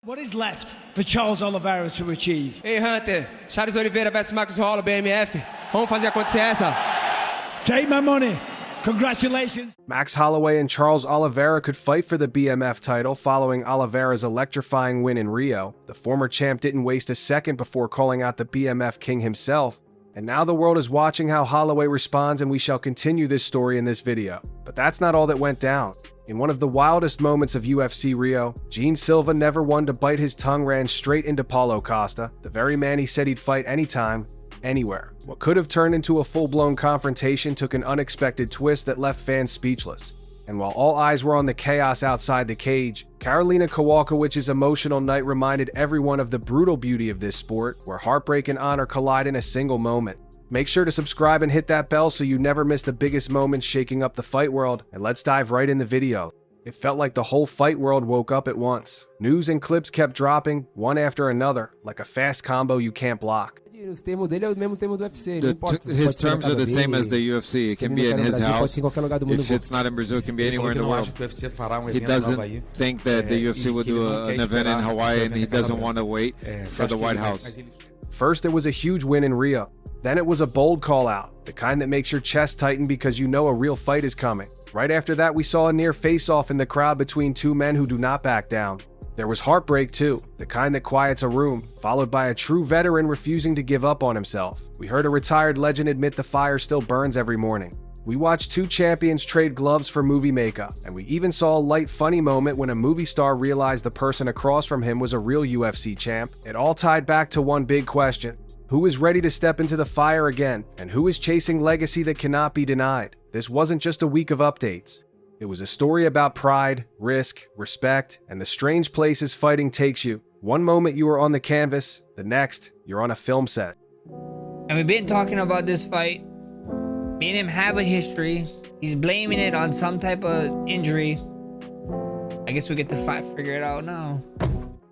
What is left for Charles Oliveira to achieve? Hey Hunter, Charles Oliveira versus Marcos Holloway, BMF. Vamos fazer acontecer essa. Take my money. Congratulations. Max Holloway and Charles Oliveira could fight for the BMF title following Oliveira's electrifying win in Rio. The former champ didn't waste a second before calling out the BMF king himself. And now the world is watching how Holloway responds, and we shall continue this story in this video. But that's not all that went down. In one of the wildest moments of UFC Rio, Gene Silva, never one to bite his tongue, ran straight into Paulo Costa, the very man he said he'd fight anytime, anywhere. What could have turned into a full-blown confrontation took an unexpected twist that left fans speechless. And while all eyes were on the chaos outside the cage, Karolina Kowalkiewicz's emotional night reminded everyone of the brutal beauty of this sport, where heartbreak and honor collide in a single moment. Make sure to subscribe and hit that bell so you never miss the biggest moments shaking up the fight world, and let's dive right in the video. It felt like the whole fight world woke up at once. News and clips kept dropping, one after another, like a fast combo you can't block. His terms are the same as the UFC. It can be in his house. If it's not in Brazil, it can be anywhere in the world. He doesn't think that the UFC will do an event in Hawaii, and he doesn't want to wait for the White House. First, it was a huge win in Rio. Then it was a bold call out, the kind that makes your chest tighten because you know a real fight is coming. Right after that, we saw a near face-off in the crowd between two men who do not back down. There was heartbreak too, the kind that quiets a room, followed by a true veteran refusing to give up on himself. We heard a retired legend admit the fire still burns every morning. We watched two champions trade gloves for movie makeup, and we even saw a light funny moment when a movie star realized the person across from him was a real UFC champ. It all tied back to one big question. Who is ready to step into the fire again, and who is chasing legacy that cannot be denied? This wasn't just a week of updates. It was a story about pride, risk, respect, and the strange places fighting takes you. One moment you are on the canvas, the next, you're on a film set. And we've been talking about this fight. Me and him have a history. He's blaming it on some type of injury. I guess we get to figure it out now.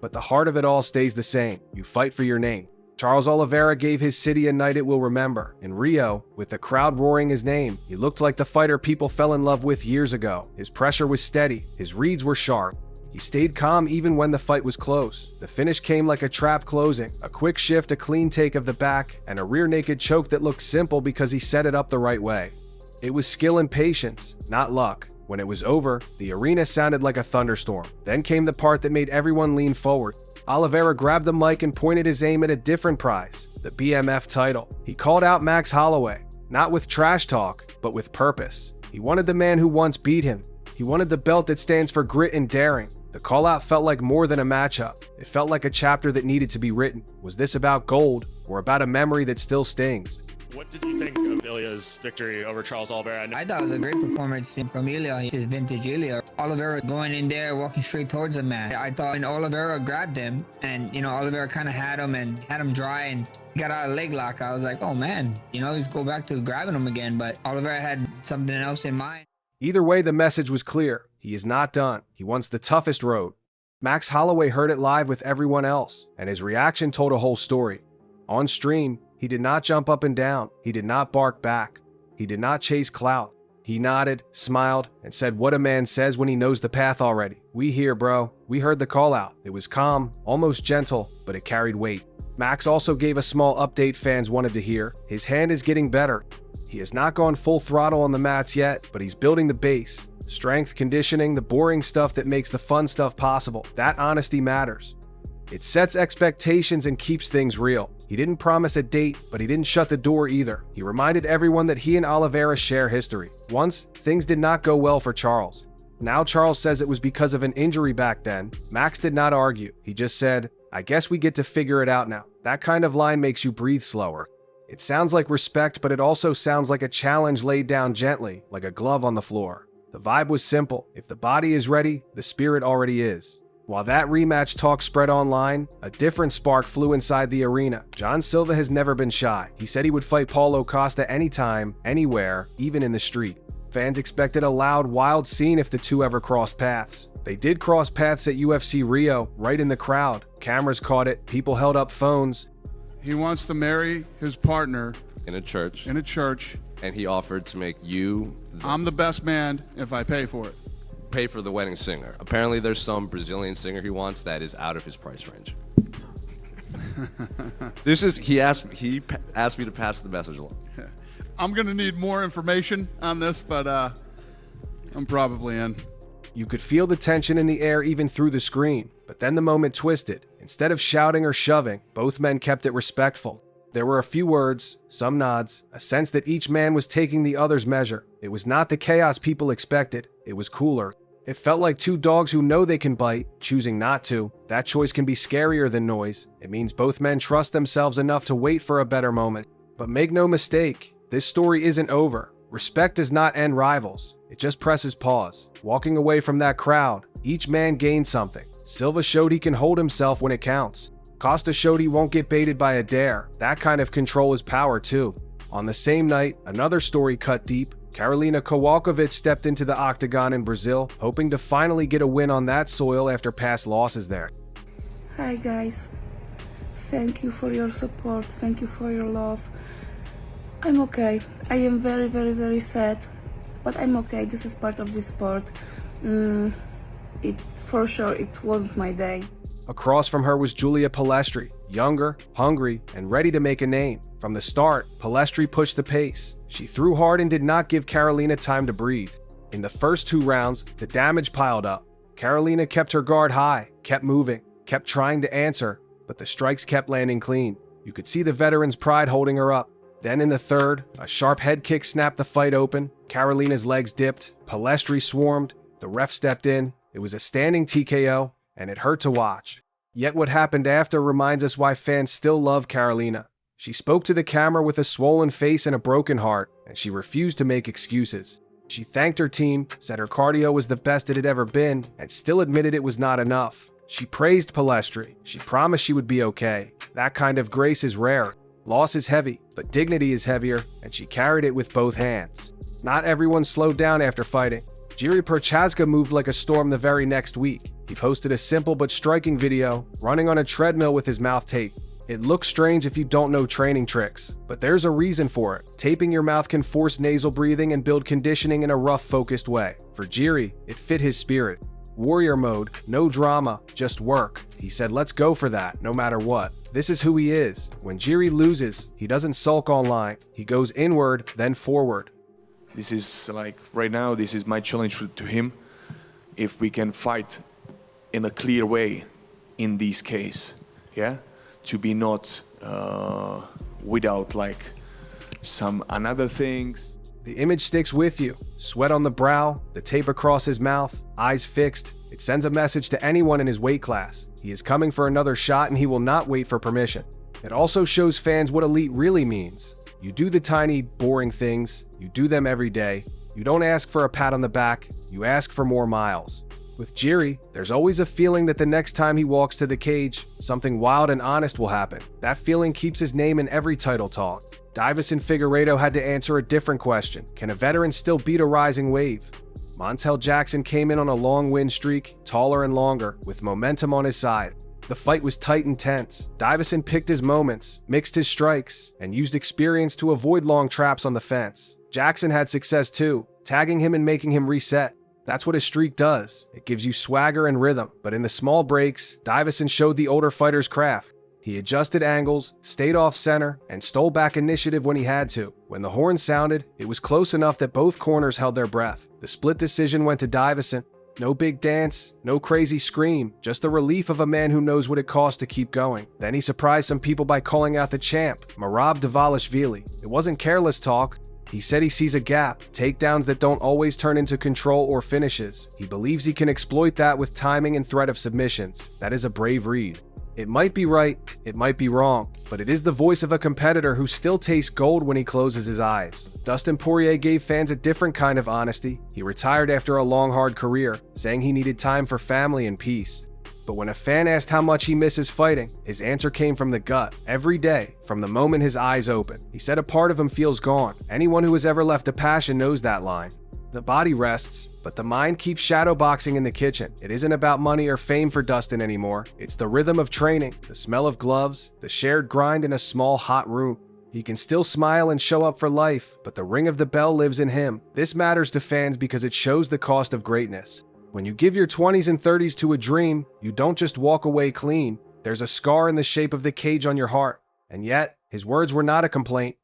But the heart of it all stays the same. You fight for your name. Charles Oliveira gave his city a night it will remember. In Rio, with the crowd roaring his name, he looked like the fighter people fell in love with years ago. His pressure was steady, his reads were sharp. He stayed calm even when the fight was close. The finish came like a trap closing, a quick shift, a clean take of the back, and a rear naked choke that looked simple because he set it up the right way. It was skill and patience, not luck. When it was over, the arena sounded like a thunderstorm. Then came the part that made everyone lean forward. Oliveira grabbed the mic and pointed his aim at a different prize, the BMF title. He called out Max Holloway, not with trash talk, but with purpose. He wanted the man who once beat him. He wanted the belt that stands for grit and daring. The call-out felt like more than a matchup. It felt like a chapter that needed to be written. Was this about gold, or about a memory that still stings? What did you think of Ilya's victory over Charles Oliveira? I thought it was a great performance from Ilya. His vintage Ilya. Oliveira going in there, walking straight towards him, man. I thought when Oliveira grabbed him, and, Oliveira kind of had him dry and got out of leg lock, I was like, oh, man, he's go back to grabbing him again. But Oliveira had something else in mind. Either way, the message was clear. He is not done. He wants the toughest road. Max Holloway heard it live with everyone else, and his reaction told a whole story. On stream, he did not jump up and down. He did not bark back. He did not chase clout. He nodded, smiled, and said what a man says when he knows the path already. We hear, bro. We heard the call out. It was calm, almost gentle, but it carried weight. Max also gave a small update fans wanted to hear. His hand is getting better. He has not gone full throttle on the mats yet, but he's building the base. Strength, conditioning, the boring stuff that makes the fun stuff possible. That honesty matters. It sets expectations and keeps things real. He didn't promise a date, but he didn't shut the door either. He reminded everyone that he and Oliveira share history. Once, things did not go well for Charles. Now Charles says it was because of an injury back then. Max did not argue. He just said, I guess we get to figure it out now. That kind of line makes you breathe slower. It sounds like respect, but it also sounds like a challenge laid down gently, like a glove on the floor. The vibe was simple. If the body is ready, the spirit already is. While that rematch talk spread online, a different spark flew inside the arena. John Silva has never been shy. He said he would fight Paulo Costa anytime, anywhere, even in the street. Fans expected a loud, wild scene if the two ever crossed paths. They did cross paths at UFC Rio, right in the crowd. Cameras caught it, people held up phones. He wants to marry his partner in a church. And he offered to make you... I'm the best man if I pay for it. pay for the wedding singer. Apparently there's some Brazilian singer he wants that is out of his price range. He asked me to pass the message along. I'm going to need more information on this, but I'm probably in. You could feel the tension in the air even through the screen, but then the moment twisted. Instead of shouting or shoving, both men kept it respectful. There were a few words, some nods, a sense that each man was taking the other's measure. It was not the chaos people expected. It was cooler. It felt like two dogs who know they can bite, choosing not to. That choice can be scarier than noise. It means both men trust themselves enough to wait for a better moment. But make no mistake, this story isn't over. Respect does not end rivals. It just presses pause. Walking away from that crowd, each man gained something. Silva showed he can hold himself when it counts. Costa showed he won't get baited by a dare. That kind of control is power too. On the same night, another story cut deep. Karolina Kowalkiewicz stepped into the octagon in Brazil, hoping to finally get a win on that soil after past losses there. Hi guys, thank you for your support, thank you for your love. I'm okay. I am very, very, very sad, but I'm okay. This is part of the sport. For sure, it wasn't my day. Across from her was Giulia Palestri, younger, hungry, and ready to make a name. From the start, Palestri pushed the pace. She threw hard and did not give Karolina time to breathe. In the first 2 rounds, the damage piled up. Karolina kept her guard high, kept moving, kept trying to answer, but the strikes kept landing clean. You could see the veteran's pride holding her up. Then in the third, a sharp head kick snapped the fight open. Karolina's legs dipped. Palestri swarmed. The ref stepped in. It was a standing TKO, and it hurt to watch. Yet what happened after reminds us why fans still love Karolina. She spoke to the camera with a swollen face and a broken heart, and she refused to make excuses. She thanked her team, said her cardio was the best it had ever been, and still admitted it was not enough. She praised Palestri. She promised she would be okay. That kind of grace is rare. Loss is heavy, but dignity is heavier, and she carried it with both hands. Not everyone slowed down after fighting. Jiri Prochazka moved like a storm the very next week. He posted a simple but striking video, running on a treadmill with his mouth taped. It looks strange if you don't know training tricks, but there's a reason for it. Taping your mouth can force nasal breathing and build conditioning in a rough, focused way. For Jiri, it fit his spirit. Warrior mode, no drama, just work. He said, let's go for that, no matter what. This is who he is. When Jiri loses, he doesn't sulk online. He goes inward, then forward. This is like, right now, this is my challenge to him. If we can fight in a clear way in this case, yeah? To be not without like some another things. The image sticks with you. Sweat on the brow, the tape across his mouth, eyes fixed. It sends a message to anyone in his weight class. He is coming for another shot and he will not wait for permission. It also shows fans what elite really means. You do the tiny, boring things. You do them every day. You don't ask for a pat on the back. You ask for more miles. With Jiri, there's always a feeling that the next time he walks to the cage, something wild and honest will happen. That feeling keeps his name in every title talk. Davison Figueiredo had to answer a different question. Can a veteran still beat a rising wave? Montel Jackson came in on a long win streak, taller and longer, with momentum on his side. The fight was tight and tense. Davison picked his moments, mixed his strikes, and used experience to avoid long traps on the fence. Jackson had success too, tagging him and making him reset. That's what a streak does. It gives you swagger and rhythm, but in the small breaks, Davison showed the older fighter's craft. He adjusted angles, stayed off center, and stole back initiative when he had to. When the horn sounded, it was close enough that both corners held their breath. The split decision went to Davison. No big dance, no crazy scream, just the relief of a man who knows what it costs to keep going. Then he surprised some people by calling out the champ, Merab Dvalishvili. It wasn't careless talk. He said he sees a gap, takedowns that don't always turn into control or finishes. He believes he can exploit that with timing and threat of submissions. That is a brave read. It might be right, it might be wrong, but it is the voice of a competitor who still tastes gold when he closes his eyes. Dustin Poirier gave fans a different kind of honesty. He retired after a long, hard career, saying he needed time for family and peace. But when a fan asked how much he misses fighting, his answer came from the gut, every day, from the moment his eyes open. He said a part of him feels gone. Anyone who has ever left a passion knows that line. The body rests, but the mind keeps shadowboxing in the kitchen. It isn't about money or fame for Dustin anymore. It's the rhythm of training, the smell of gloves, the shared grind in a small, hot room. He can still smile and show up for life, but the ring of the bell lives in him. This matters to fans because it shows the cost of greatness. When you give your 20s and 30s to a dream, you don't just walk away clean. There's a scar in the shape of the cage on your heart. And yet, his words were not a complaint.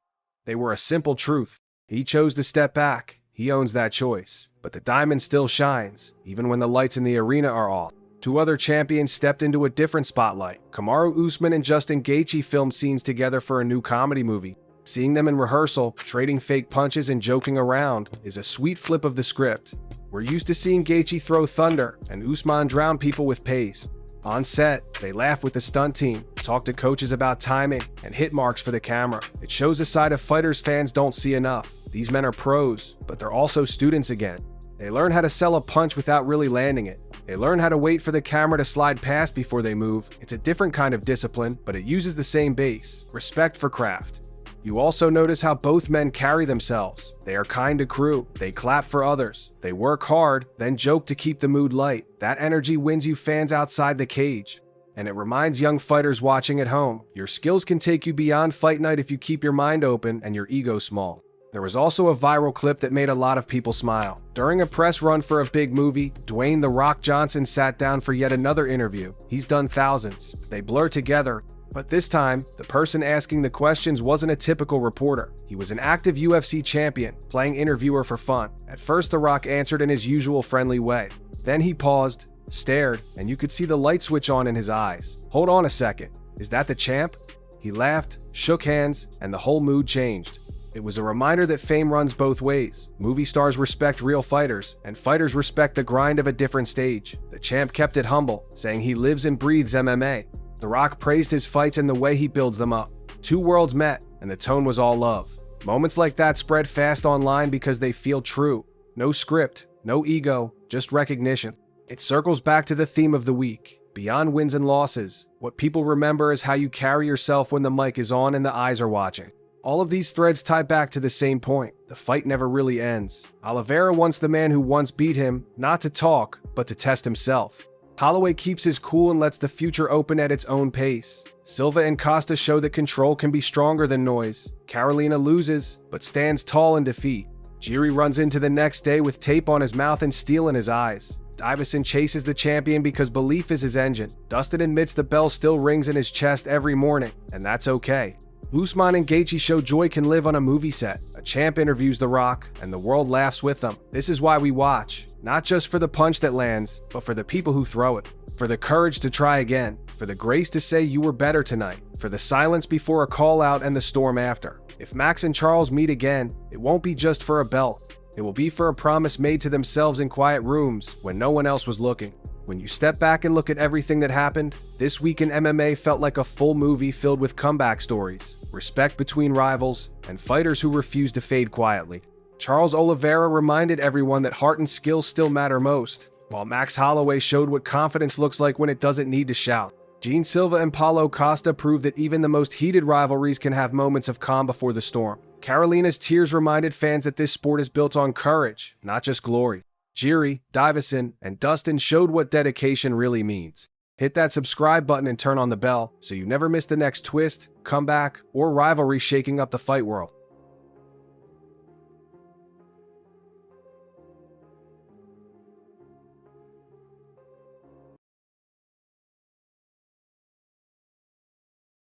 They were a simple truth. He chose to step back. He owns that choice. But the diamond still shines, even when the lights in the arena are off. Two other champions stepped into a different spotlight. Kamaru Usman and Justin Gaethje filmed scenes together for a new comedy movie. Seeing them in rehearsal, trading fake punches and joking around, is a sweet flip of the script. We're used to seeing Gaethje throw thunder and Usman drown people with pace. On set, they laugh with the stunt team, talk to coaches about timing, and hit marks for the camera. It shows a side of fighters fans don't see enough. These men are pros, but they're also students again. They learn how to sell a punch without really landing it. They learn how to wait for the camera to slide past before they move. It's a different kind of discipline, but it uses the same base: respect for craft. You also notice how both men carry themselves. They are kind to crew. They clap for others. They work hard, then joke to keep the mood light. That energy wins you fans outside the cage. And it reminds young fighters watching at home, your skills can take you beyond fight night if you keep your mind open and your ego small. There was also a viral clip that made a lot of people smile. During a press run for a big movie, Dwayne "The Rock" Johnson sat down for yet another interview. He's done thousands. They blur together, but this time, the person asking the questions wasn't a typical reporter. He was an active UFC champion, playing interviewer for fun. At first, The Rock answered in his usual friendly way. Then he paused, stared, and you could see the light switch on in his eyes. "Hold on a second. Is that the champ?" He laughed, shook hands, and the whole mood changed. It was a reminder that fame runs both ways. Movie stars respect real fighters, and fighters respect the grind of a different stage. The champ kept it humble, saying he lives and breathes MMA. The Rock praised his fights and the way he builds them up. Two worlds met, and the tone was all love. Moments like that spread fast online because they feel true. No script, no ego, just recognition. It circles back to the theme of the week. Beyond wins and losses, what people remember is how you carry yourself when the mic is on and the eyes are watching. All of these threads tie back to the same point. The fight never really ends. Oliveira wants the man who once beat him, not to talk, but to test himself. Holloway keeps his cool and lets the future open at its own pace. Silva and Costa show that control can be stronger than noise. Karolina loses, but stands tall in defeat. Jiri runs into the next day with tape on his mouth and steel in his eyes. Davison chases the champion because belief is his engine. Dustin admits the bell still rings in his chest every morning, and that's okay. Usman and Gaethje show joy can live on a movie set. A champ interviews The Rock, and the world laughs with them. This is why we watch. Not just for the punch that lands, but for the people who throw it. For the courage to try again. For the grace to say you were better tonight. For the silence before a call out and the storm after. If Max and Charles meet again, it won't be just for a belt. It will be for a promise made to themselves in quiet rooms when no one else was looking. When you step back and look at everything that happened, this week in MMA felt like a full movie filled with comeback stories, respect between rivals, and fighters who refuse to fade quietly. Charles Oliveira reminded everyone that heart and skill still matter most, while Max Holloway showed what confidence looks like when it doesn't need to shout. Gene Silva and Paulo Costa proved that even the most heated rivalries can have moments of calm before the storm. Karolina's tears reminded fans that this sport is built on courage, not just glory. Jiri, Davison, and Dustin showed what dedication really means. Hit that subscribe button and turn on the bell so you never miss the next twist, comeback, or rivalry shaking up the fight world.